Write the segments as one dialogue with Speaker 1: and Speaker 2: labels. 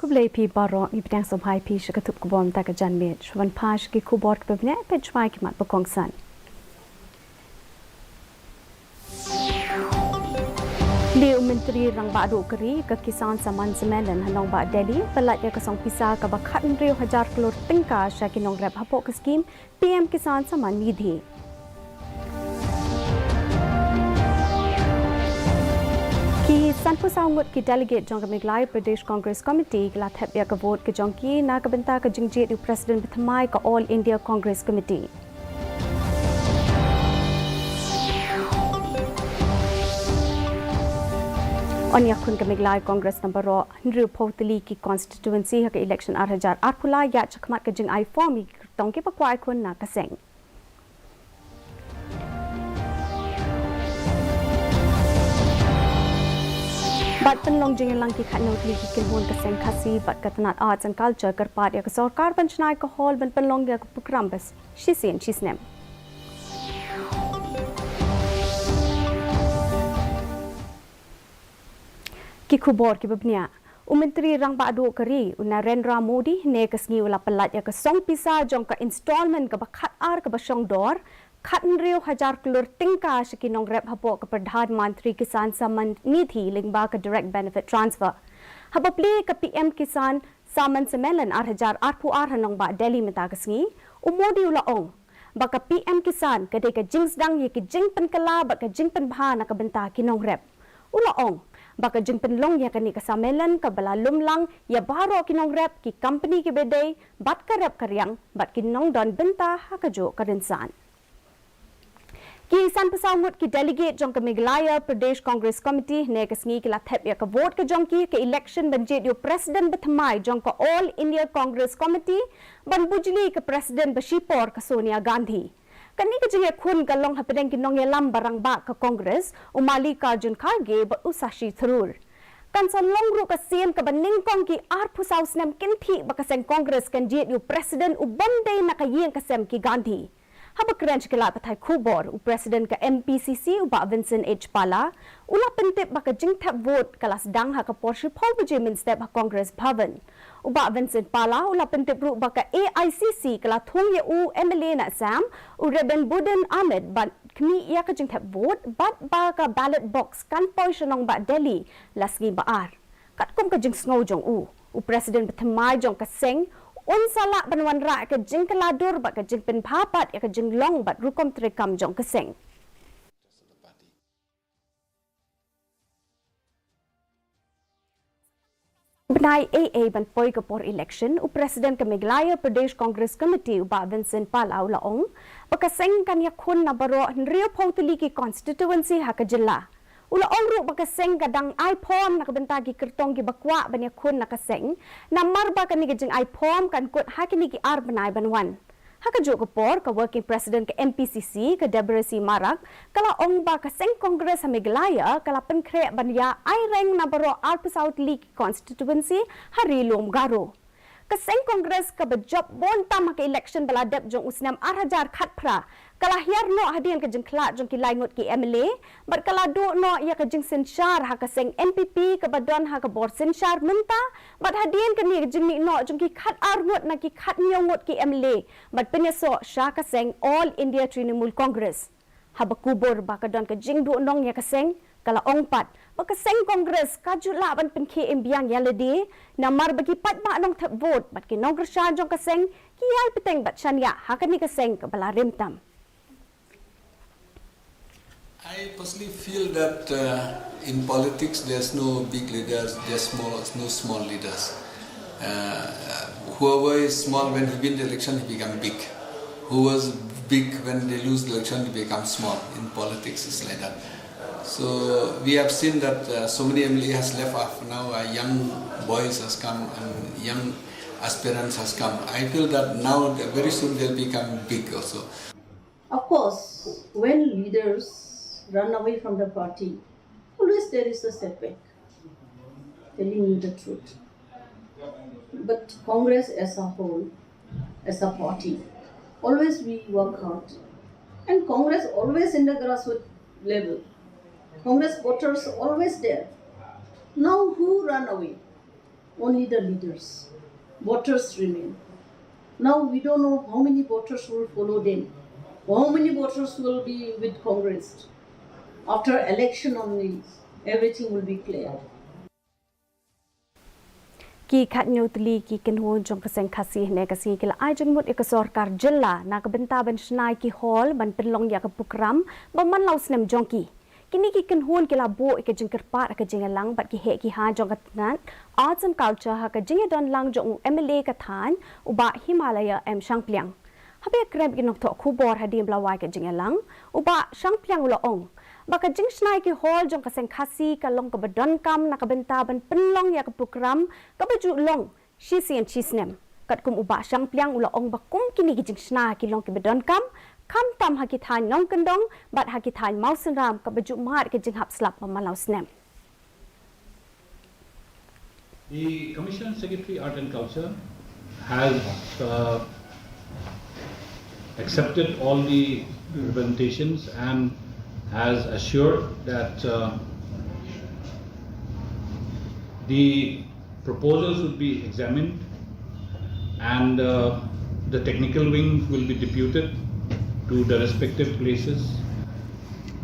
Speaker 1: Kublai pi baro ni pedang somhai pi shakatup kubon ta ka janmet shwan pash ki kubor ke bne pe chwai ki mat bokong san. Liu Menteri Rang Badu Keri ke Kisan Saman Semelan Hanong Ba Delhi pelat ya kasong pisa ke bakat Riu Hajar Kelur Tingka Syakinong Rep Hapok ke skim PM Kisan Saman Nidhi. Ki Sanpu Saungut ki delegate jong ke MEGHALAYA Pradesh Congress Committee ke lathep ya ke vote ke jong ki na ke benta ke jingjit di Presiden Bertemai ke All India Congress Committee. On yakun ke MEGHALAYA Congress number ro Riu Potali ki constituency ke election 2008 pula ya chakmat ke jing ai form ki tong ki pakwai kun na kaseng. Bat penlong jing lang ki khatno ki kinhun kaseng KHASI bat katanat arts and culture kerpat ya ke sarkar benchnai ke hall ben penlong ya ke program bes shisien shisnem. Ki khubor ki babnia Menteri Rang Badu Keri Narendra Modi ne kesngi ula pelat ya ke song pisa jong ke installment ke bakhat ar ke basong dor Khatn Riu Hajar Kelur Tingka Syakinong Rep Hapok ke Perdhan Mantri Kisan Saman Nidhi lingba ke direct benefit transfer. Habapli ke PM Kisan Saman Semelan 2008 Hanong Ba Delhi menta kesngi Modi ula ong baka PM Kisan ke de ke jing sedang ye ke jing penkala baka jing penbha na ke benta kinong rep. Ula ong baka jing penlong ya kani ke Samelan ke bala lumlang ya baro kinong rep ki company ke bedai bat ke rep karyang bat kinong don benta hakajo karinsan. Ki Sanpu Saungut ki delegate jong ke MEGHALAYA Pradesh Congress Committee ne kesngi ki lathep ya ke vote ke jong ki ke election benjit yu Presiden Bertemai jong ke All India Congress Committee ban bujli ke Presiden Bashipor ke Sonia Gandhi. Kani ke jing kun galong hapedeng ki nong yelam barang ba ke Congress umali Karjun Kharge ba usashi thrur. Kan son long ru ke siem ke bening kong ki ar pusau snem kinthi ba keseng Congress kan jit yu Presiden u bandai na ka yeng kesem ki Gandhi. Haba keren cikala patai kubor Presiden ke MPCC uba Vincent H. Pala ula pentip baka jingtap vote kalas dang haka porsi Paul Bujimin step ha Congress Bhavan. Uba Vincent Pala ula pentip ru baka AICC kala thong ye u MLA na Sam u Reben Buden Ahmed ban kmi ya ka jingtap vote bat baka ballot box kan poisionong ba Delhi lasgi baar. Kat kum ka jing sngo jong u Presiden Bertemai jong ka seng unsala banwan ra ke jing keladur bat ke jing pen papat ya ke jing long bat rukom trekam jong keseng. Benai AA ban poi ke por election Presiden ke MEGHALAYA Pradesh Congress Committee uba Vincent Pala ulaong bakaseng kan yakun na baro Riu Potali ki constituency ha ke jilla. Ula ongru bakaseng kadang iPhone nak benta ki kertong ki bakwa banya kun nakaseng na marba kan ni jing iPhone kan kut hakini ki ar benai banwan haka jo ko por ka working president ke MPCC ke Deborah C Marak kala ong ba kaseng Congress ha MEGHALAYA kala penkre banya ai reng na baro Alp South League constituency hari lom garo kaseng Congress ka bejob bontam ke election baladep jong usnam 8000 khat pra kala hiar no hadian ke jengkla jong ki laingot ki MLA bar kala do no ya ke jeng senshar ha ka seng MPP ke badon ha ka bor senshar menta bar hadian ke ni jeng ni no jong ki khat arngot na ki khat nyongot ki MLA bar peneso sha ka seng All India Trinamool Congress ha ba kubor ba ka don ke jeng do nong ya ka seng kala ongpat baka seng Congress kajula ban pen KM biang yaledi namar bagi pat ba nong thep vote bat ki nong grsha jong ka seng ki ai peteng bat chania ha ka ni ka seng ka bala remtam.
Speaker 2: I personally feel that in politics there's no big leaders, there's no small leaders. Whoever is small when he wins the election, he becomes big. Who was big when they lose the election, he becomes small. In politics, it's like that. So we have seen that so many MLA has left off. Now young boys has come and young aspirants has come. I feel that now very soon they'll become big also.
Speaker 3: Of course, when leaders run away from the party, always there is a setback, telling you the truth. But Congress as a whole, as a party, always we work hard. And Congress always in the grassroots level. Congress voters always there. Now who run away? only the leaders. Voters remain. Now we don't know how many voters will follow them, how many voters will be with Congress. After election only, everything will be clear.
Speaker 1: Ki kat nyutli ki kenhun jong keseng KHASI ne kasi ki la ajeng mut ek sorkar jella na ke benta ban snai ki hall ban penlong ya ke program ban man lau snem jong ki kini ki kenhun ki la bo ek jeng kerpat ek jeng lang bat ki he ki ha jong katnan arts and culture ha ke jeng don lang jong MLA ka than uba Himalaya em sang pliang habe krem ki nok tho khubor hadim lawai ke jeng lang uba sang pliang lo ong baka jing snai ki hall jong kaseng KHASI ka long ka badon kam na ka benta ban penlong ya ka program ka baju long shisi and chisnem kat kum uba sang pliang ula ong bakum kini ki jing snai ki long ki badon kam tam ha ki than ngong kendong bat ha ki than mausen ram ka baju mat ki jing hap slap ma malau snem.
Speaker 4: The Commission Secretary Art and Culture has accepted all the representations and has assured that the proposals would be examined and the technical wing will be deputed to the respective places,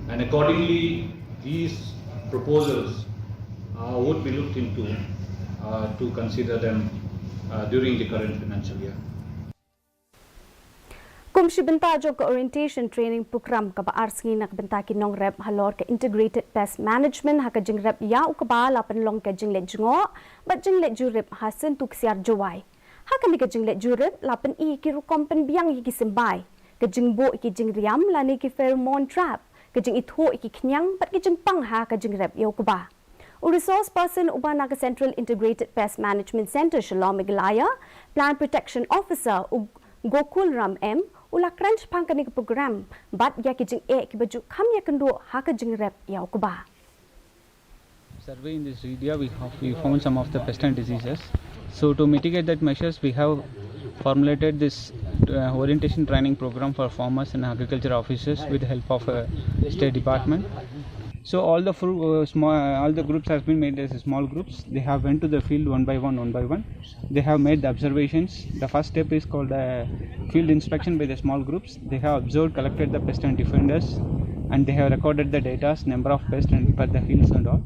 Speaker 4: and accordingly these proposals would be looked into to consider them during the current financial year.
Speaker 1: Kumshi benta jo ka orientation training program ka ba arsingi nak benta ki nong rep halor ka integrated pest management ha ka jing rep ya u ka ba la penlong ka jing le jingo ba jing le ju rep ha sen tu ksiar jowai ha ka ni ka jing le ju rep la pen I ki ru kom pen biang ki sembai ka jing bo ki jing riam la ni ki pheromone trap ka jing itho ki knyang bat ki jing pang ha ka jing rep yo ka ba u resource person ubana ka Central Integrated Pest Management Center Shalom MEGHALAYA Plant Protection Officer Gokul Ram M ula crunch pangkani ke program bat ya ki jing ki baju kham ya kendo ha ka jing rep ya ku ba
Speaker 5: survey in this area we found some of the pest and diseases, so to mitigate that measures we have formulated this orientation training program for farmers and agriculture officers with the help of state department. So all the all the groups has been made as small groups. They have went to the field one by one. They have made the observations. The first step is called field inspection by the small groups. They have observed, collected the pest and defenders, and they have recorded the data, number of pests and per the fields and all.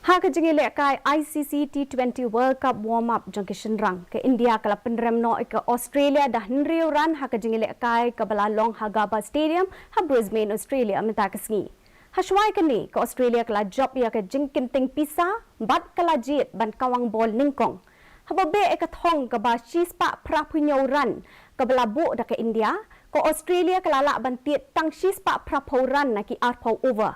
Speaker 1: ha ka jing le kai ICC T20 World Cup warm up jong ki shin rang ke India kala penrem no ka Australia dah nrio ran ha ka jing le kai ka bala long ha Gaba Stadium ha Brisbane Australia meta ka sngi ha shwai ka ni ka Australia kala job ya ka jing kinting pisa bat kala jit ban kawang bol ningkong ha ba be ka thong ka ba shispa pra punyo ran ka bala bo da ka India ka Australia kala la ban tiet tang shispa pra pho ran na ki art pho over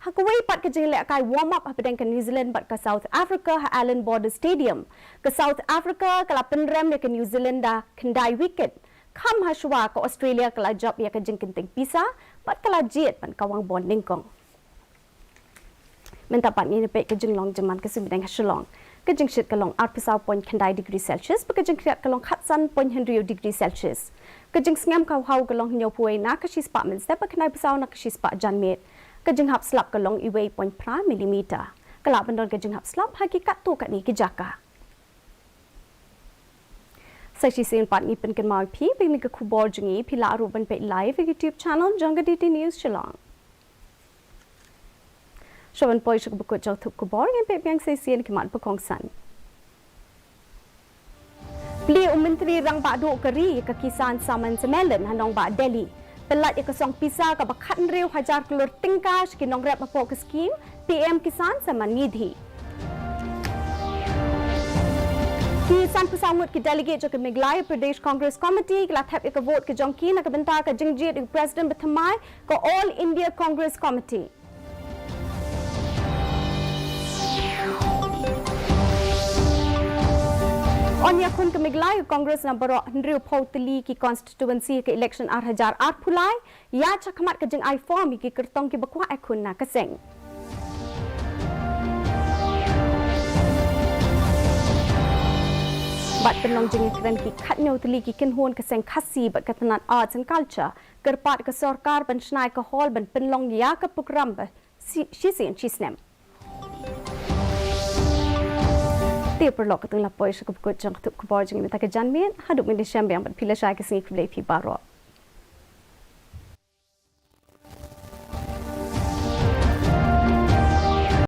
Speaker 1: Hakaway pat ka jing le kai warm up hapadeng ka New Zealand bat ka South Africa ha Allen Border Stadium ka South Africa kala penrem le ka New Zealand da kendai wicket kham ha shwa ka Australia kala job ya ka jing kinting pisa bat kala jet ban kawang bon ningkong menta pat ni pe ka jing long jaman ka sibideng ha shalong ka jing shit ka long 8.kendai degree Celsius ba ka jing kriat ka long khatsan 0.1 degree Celsius ka jing sngam ka hau ka long nyo puai na ka shispa min step ka knai pisau na ka shispa janmet ka jing hap slap ka long iway 0.5 mm kala bandon ka jing hap slap hakikat tu kat ni ki jaka sa shi sin pat ni pen kan mai phi pe mi ka khubor jingi phila ru ban pe live YouTube channel Janga DT News Shillong Shawan poi shuk bu ko chau thup khubor ngen pe pyang sai sien ki man pa kong san Pli Menteri Rang Ba Do Kari ka Kisan Saman Semelan hanong ba Delhi Pelat ikasong pisa ka bakhat riu hajar kelur tingkas kinong rep apo ke skim PM Kisan Saman Nidhi. Kisan Pusamut ki delegate jo ke MEGHALAYA Pradesh Congress Committee kala thap ik vote ke jongki na ka benta ka jingjit President Bathamai ka All India Congress Committee. Onya kun ke MEGHALAYA Congress na baro Hendriu Pautili ki constituency ke election 2008 phulai ya chakmat ke jing I form ki kertong ki bakwa ekun na kaseng bat penong jing kren ki khatnyo tili ki kenhon kaseng KHASI bat katanan arts and culture kerpat ke sarkar ban snai ke hall ban penlong ya ke program ba shisi and chisnem dia perlu ketung lapoi sekupkut jang tu kubor jang minta ke janmin haduk min disyam yang pila syai ke sini kublai pi baro